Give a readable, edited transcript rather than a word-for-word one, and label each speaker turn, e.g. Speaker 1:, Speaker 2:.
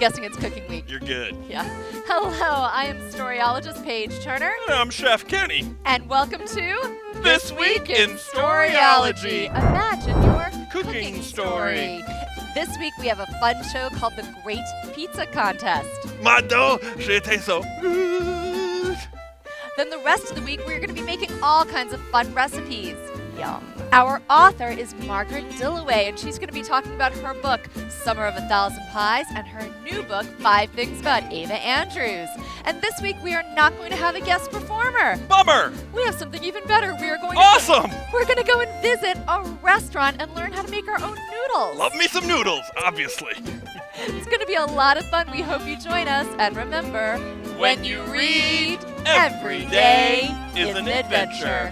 Speaker 1: guessing it's cooking week.
Speaker 2: You're good.
Speaker 1: Yeah. Hello, I am storyologist Paige Turner.
Speaker 2: And I'm Chef Kenny.
Speaker 1: And welcome to
Speaker 2: This Week in Storyology.
Speaker 1: Imagine your
Speaker 2: Cooking story.
Speaker 1: This week we have a fun show called The Great Pizza Contest.
Speaker 2: My dough, j'étais so good.
Speaker 1: Then the rest of the week we're going to be making all kinds of fun recipes. Yum. Our author is Margaret Dillaway, and she's going to be talking about her book, Summer of a Thousand Pies, and her new book, 5 Things About Ava Andrews. And this week we are not going to have a guest performer.
Speaker 2: Bummer.
Speaker 1: We have something even better. We are going
Speaker 2: Awesome.
Speaker 1: We're going to go and visit a restaurant and learn how to make our own noodles.
Speaker 2: Love me some noodles, obviously.
Speaker 1: It's going to be a lot of fun. We hope you join us. And remember, when you read, every day is an adventure.